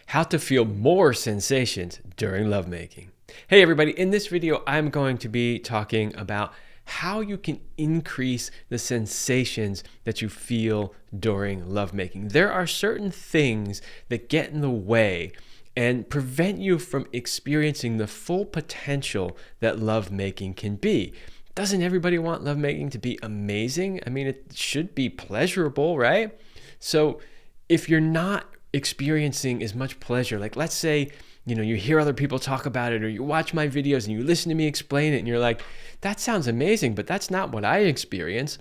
how to feel more sensations during lovemaking. Hey everybody, in this video, I'm going to be talking about how you can increase the sensations that you feel during lovemaking. There are certain things that get in the way and prevent you from experiencing the full potential that lovemaking can be. Doesn't everybody want lovemaking to be amazing? I mean, it should be pleasurable, right? So if you're not experiencing as much pleasure, like let's say, you hear other people talk about it, or you watch my videos and you listen to me explain it and you're like, that sounds amazing, but that's not what I experience.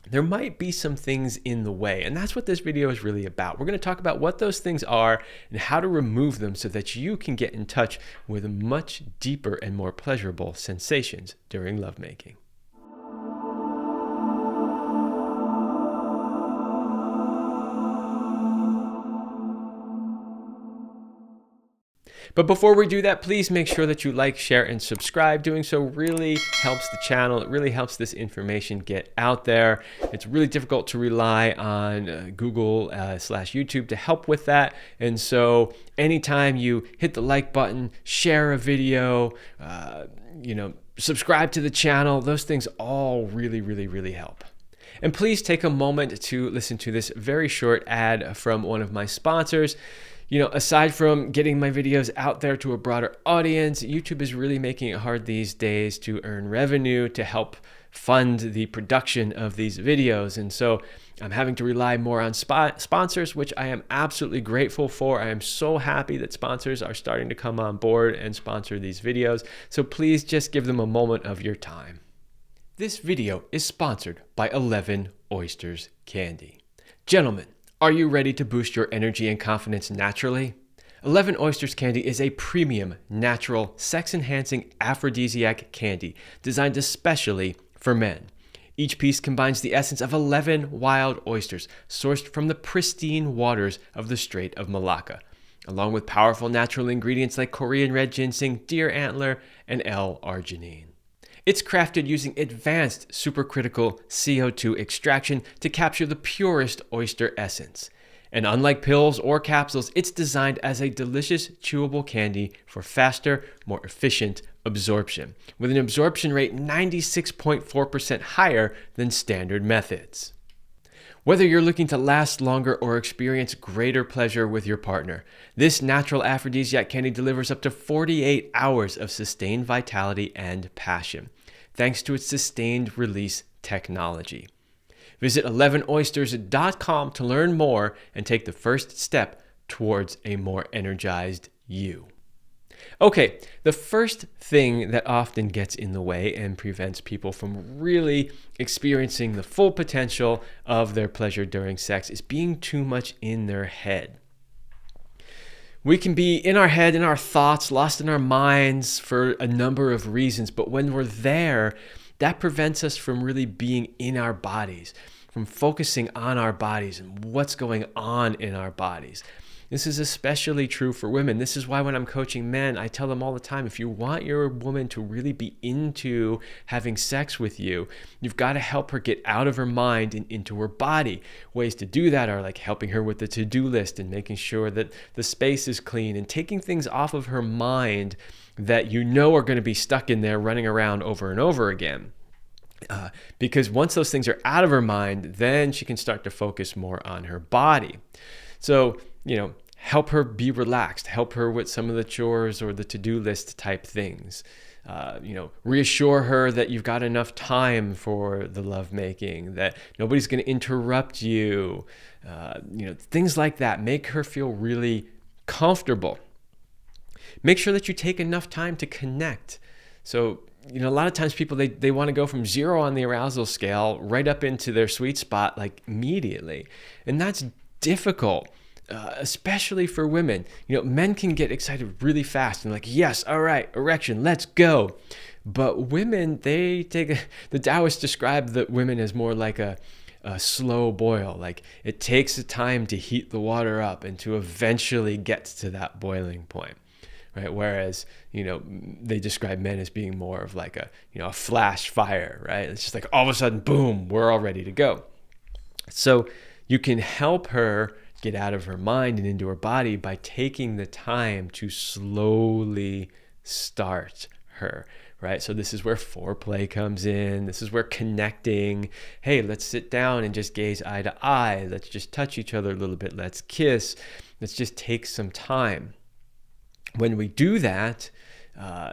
There might be some things in the way, and that's what this video is really about. We're going to talk about what those things are and how to remove them so that you can get in touch with much deeper and more pleasurable sensations during lovemaking. But before we do that, please make sure that you like, share, and subscribe. Doing so really helps the channel. It really helps this information get out there. It's really difficult to rely on Google/YouTube to help with that. And so anytime you hit the like button, share a video, subscribe to the channel, those things all really help. And please take a moment to listen to this very short ad from one of my sponsors. Aside from getting my videos out there to a broader audience, YouTube is really making it hard these days to earn revenue to help fund the production of these videos. And so I'm having to rely more on sponsors, which I am absolutely grateful for. I am so happy that sponsors are starting to come on board and sponsor these videos. So please just give them a moment of your time. This video is sponsored by 11 Oysters Candy. Gentlemen, are you ready to boost your energy and confidence naturally? 11 Oysters Candy is a premium, natural, sex-enhancing aphrodisiac candy designed especially for men. Each piece combines the essence of 11 wild oysters sourced from the pristine waters of the Strait of Malacca, along with powerful natural ingredients like Korean red ginseng, deer antler, and L-arginine. It's crafted using advanced supercritical CO2 extraction to capture the purest oyster essence. And unlike pills or capsules, it's designed as a delicious chewable candy for faster, more efficient absorption, with an absorption rate 96.4% higher than standard methods. Whether you're looking to last longer or experience greater pleasure with your partner, this natural aphrodisiac candy delivers up to 48 hours of sustained vitality and passion, thanks to its sustained release technology. Visit 11oysters.com to learn more and take the first step towards a more energized you. Okay, the first thing that often gets in the way and prevents people from really experiencing the full potential of their pleasure during sex is being too much in their head. We can be in our head, in our thoughts, lost in our minds for a number of reasons, but when we're there, that prevents us from really being in our bodies, from focusing on our bodies and what's going on in our bodies. This is especially true for women. This is why when I'm coaching men, I tell them all the time, if you want your woman to really be into having sex with you, you've got to help her get out of her mind and into her body. Ways to do that are like helping her with the to-do list and making sure that the space is clean and taking things off of her mind that are going to be stuck in there running around over and over again. Because once those things are out of her mind, then she can start to focus more on her body. So, help her be relaxed, help her with some of the chores or the to-do list type things. Reassure her that you've got enough time for the lovemaking, that nobody's going to interrupt you, things like that. Make her feel really comfortable. Make sure that you take enough time to connect. So, a lot of times people, they want to go from 0 on the arousal scale right up into their sweet spot like immediately. And that's difficult. Especially for women. Men can get excited really fast and like, yes, all right, erection, let's go. But women, the Taoists describe the women as more like a slow boil. Like it takes the time to heat the water up and to eventually get to that boiling point. Right? Whereas, they describe men as being more of like a flash fire, right? It's just like all of a sudden, boom, we're all ready to go. So you can help her get out of her mind and into her body by taking the time to slowly start her, right? So this is where foreplay comes in. This is where connecting. Hey, let's sit down and just gaze eye to eye. Let's just touch each other a little bit. Let's kiss. Let's just take some time. When we do that,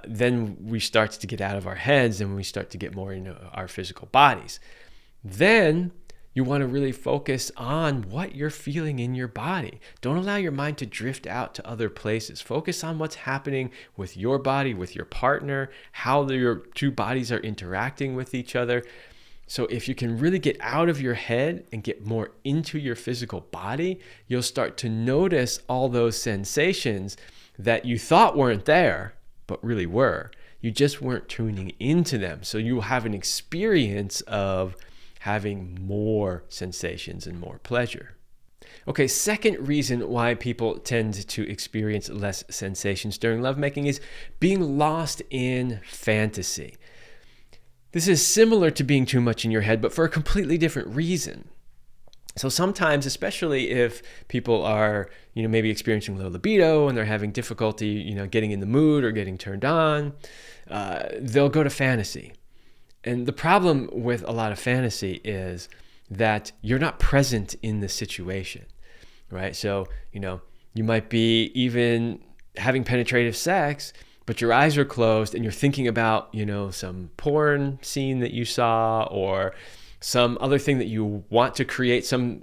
then we start to get out of our heads and we start to get more into our physical bodies. Then you want to really focus on what you're feeling in your body. Don't allow your mind to drift out to other places. Focus on what's happening with your body, with your partner, how your two bodies are interacting with each other. So if you can really get out of your head and get more into your physical body, you'll start to notice all those sensations that you thought weren't there, but really were. You just weren't tuning into them. So you will have an experience of having more sensations and more pleasure. Okay, second reason why people tend to experience less sensations during lovemaking is being lost in fantasy. This is similar to being too much in your head, but for a completely different reason. So sometimes, especially if people are, maybe experiencing low libido and they're having difficulty, getting in the mood or getting turned on, they'll go to fantasy. And the problem with a lot of fantasy is that you're not present in the situation, right? So, you might be even having penetrative sex, but your eyes are closed and you're thinking about, some porn scene that you saw or some other thing that you want to create, some,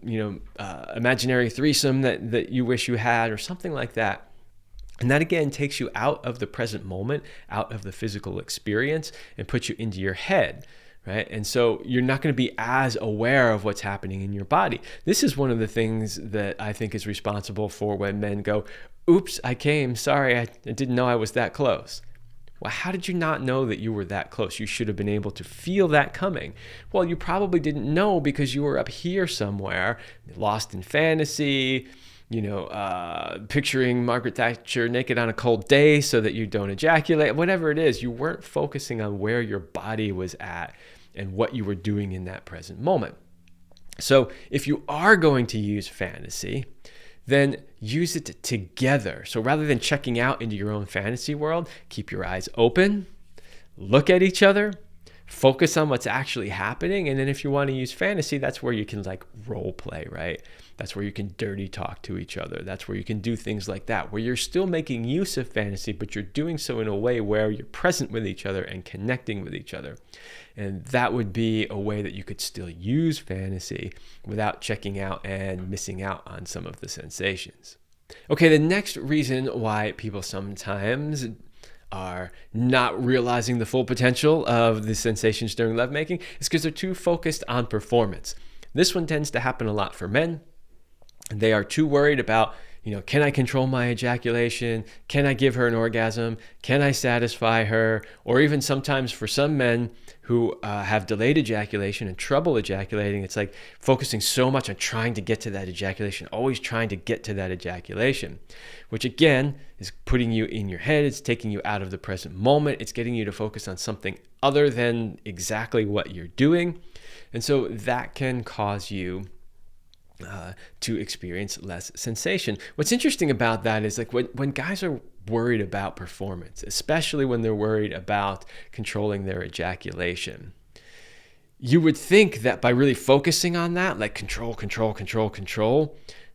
imaginary threesome that you wish you had or something like that. And that again takes you out of the present moment, out of the physical experience, and puts you into your head, right? And so you're not going to be as aware of what's happening in your body. This is one of the things that I think is responsible for when men go, oops, I came, sorry, I didn't know I was that close. Well, how did you not know that you were that close? You should have been able to feel that coming. Well, you probably didn't know because you were up here somewhere, lost in fantasy, picturing Margaret Thatcher naked on a cold day so that you don't ejaculate, whatever it is, you weren't focusing on where your body was at and what you were doing in that present moment. So if you are going to use fantasy, then use it together. So rather than checking out into your own fantasy world, keep your eyes open, look at each other, focus on what's actually happening. And then if you want to use fantasy, that's where you can role play, right? That's where you can dirty talk to each other. That's where you can do things like that, where you're still making use of fantasy, but you're doing so in a way where you're present with each other and connecting with each other. And that would be a way that you could still use fantasy without checking out and missing out on some of the sensations. Okay, the next reason why people sometimes are not realizing the full potential of the sensations during lovemaking is because they're too focused on performance. This one tends to happen a lot for men. They are too worried about, can I control my ejaculation? Can I give her an orgasm? Can I satisfy her? Or even sometimes for some men who have delayed ejaculation and trouble ejaculating, it's like focusing so much on trying to get to that ejaculation, always trying to get to that ejaculation, which again is putting you in your head. It's taking you out of the present moment. It's getting you to focus on something other than exactly what you're doing. And so that can cause you to experience less sensation. What's interesting about that is when guys are worried about performance, especially when they're worried about controlling their ejaculation, you would think that by really focusing on that, control,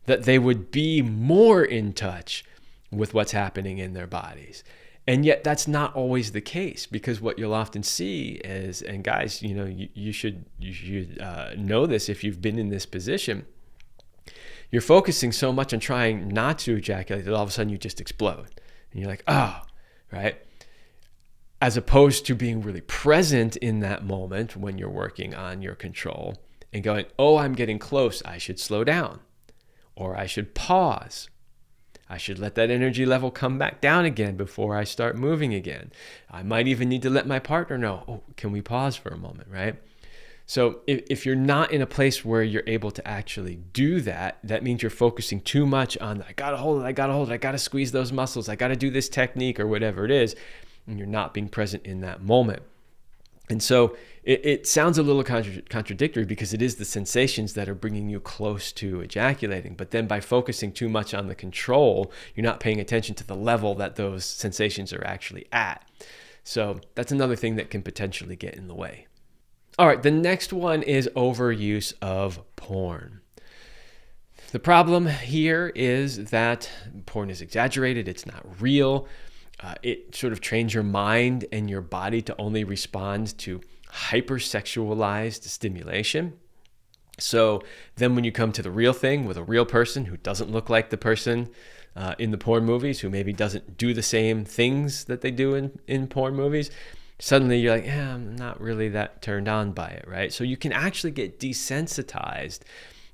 that they would be more in touch with what's happening in their bodies. And yet that's not always the case, because what you'll often see is, and guys, you should know this if you've been in this position, you're focusing so much on trying not to ejaculate that all of a sudden you just explode. And you're like, oh, right? As opposed to being really present in that moment when you're working on your control and going, oh, I'm getting close. I should slow down. Or I should pause. I should let that energy level come back down again before I start moving again. I might even need to let my partner know, oh, can we pause for a moment, right? So if you're not in a place where you're able to actually do that, that means you're focusing too much on, I gotta hold it, I gotta squeeze those muscles, I gotta do this technique or whatever it is, and you're not being present in that moment. And so it sounds a little contradictory because it is the sensations that are bringing you close to ejaculating. But then by focusing too much on the control, you're not paying attention to the level that those sensations are actually at. So that's another thing that can potentially get in the way. All right, the next one is overuse of porn. The problem here is that porn is exaggerated. It's not real. It sort of trains your mind and your body to only respond to hypersexualized stimulation. So then when you come to the real thing with a real person who doesn't look like the person in the porn movies, who maybe doesn't do the same things that they do in porn movies, suddenly you're like, I'm not really that turned on by it, right? So you can actually get desensitized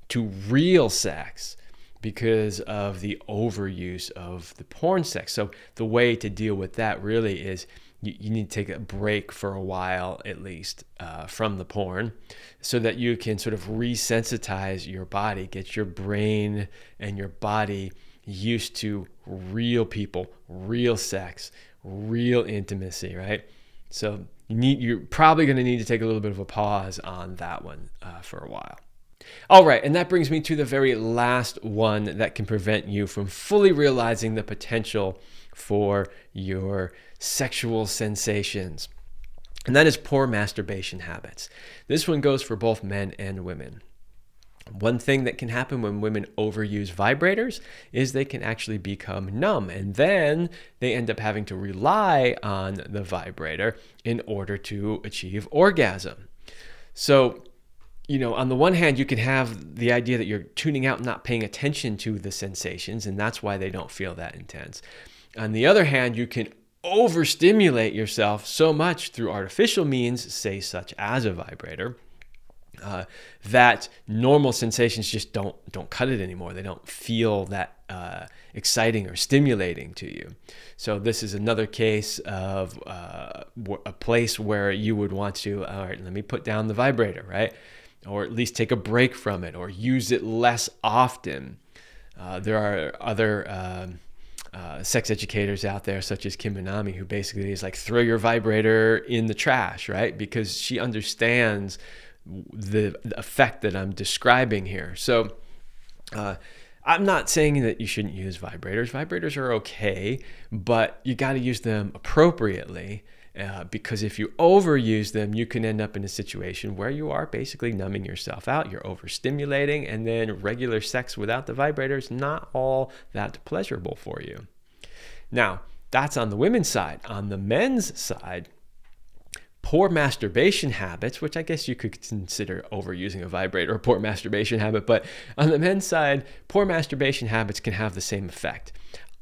to real sex because of the overuse of the porn sex. So the way to deal with that really is you need to take a break for a while, at least, from the porn, so that you can sort of resensitize your body, get your brain and your body used to real people, real sex, real intimacy, right? So you're probably going to need to take a little bit of a pause on that one for a while. All right, and that brings me to the very last one that can prevent you from fully realizing the potential for your sexual sensations. And that is poor masturbation habits. This one goes for both men and women. One thing that can happen when women overuse vibrators is they can actually become numb, and then they end up having to rely on the vibrator in order to achieve orgasm. So, on the one hand, you can have the idea that you're tuning out and not paying attention to the sensations, and that's why they don't feel that intense. On the other hand, you can overstimulate yourself so much through artificial means, say such as a vibrator, that normal sensations just don't cut it anymore. They don't feel that exciting or stimulating to you. So this is another case of a place where you would want to, all right, let me put down the vibrator, right? Or at least take a break from it or use it less often. There are other sex educators out there, such as Kim Minami, who basically is like, throw your vibrator in the trash, right? Because she understands the effect that I'm describing here. So I'm not saying that you shouldn't use vibrators. Vibrators are okay, but you got to use them appropriately. Because if you overuse them, you can end up in a situation where you are basically numbing yourself out, you're overstimulating, and then regular sex without the vibrator is not all that pleasurable for you. Now, that's on the women's side. On the men's side, poor masturbation habits, which I guess you could consider overusing a vibrator a poor masturbation habit, but on the men's side, poor masturbation habits can have the same effect.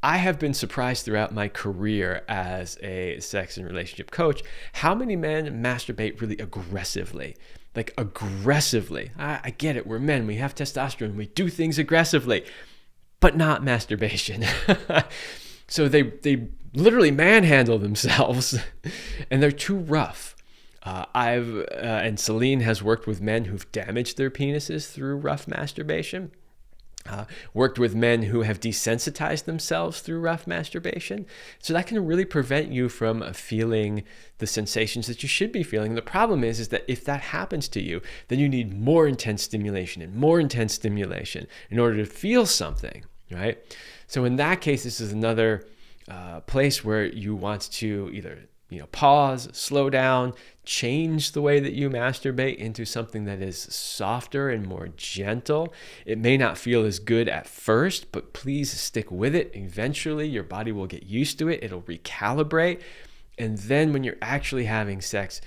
I have been surprised throughout my career as a sex and relationship coach how many men masturbate really aggressively. Like aggressively. I get it, we're men, we have testosterone, we do things aggressively, but not masturbation. So they literally manhandle themselves and they're too rough. And Celine has worked with men who've damaged their penises through rough masturbation. Worked with men who have desensitized themselves through rough masturbation. So that can really prevent you from feeling the sensations that you should be feeling. The problem is that if that happens to you, then you need more intense stimulation and more intense stimulation in order to feel something, right? So in that case, this is another place where you want to either pause, slow down, change the way that you masturbate into something that is softer and more gentle. It may not feel as good at first, but please stick with it. Eventually, your body will get used to it. It'll recalibrate. And then when you're actually having sex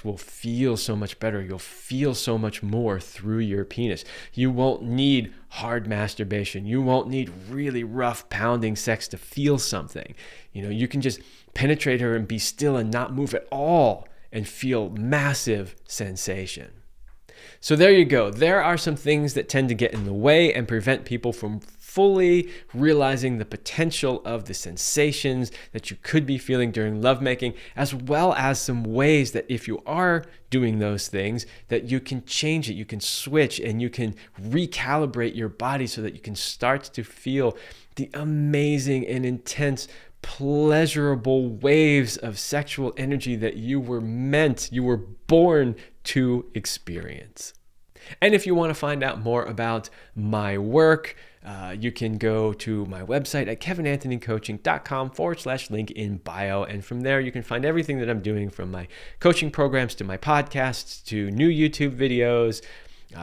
will feel so much better. You'll feel so much more through your penis. You won't need hard masturbation. You won't need really rough pounding sex to feel something. You can just penetrate her and be still and not move at all and feel massive sensation. So there you go. There are some things that tend to get in the way and prevent people from fully realizing the potential of the sensations that you could be feeling during lovemaking, as well as some ways that if you are doing those things, that you can change it, you can switch, and you can recalibrate your body so that you can start to feel the amazing and intense pleasurable waves of sexual energy that you were born to experience. And if you want to find out more about my work, you can go to my website at kevinanthonycoaching.com/link in bio. And from there, you can find everything that I'm doing, from my coaching programs to my podcasts to new YouTube videos,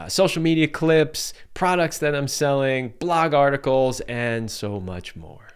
social media clips, products that I'm selling, blog articles, and so much more.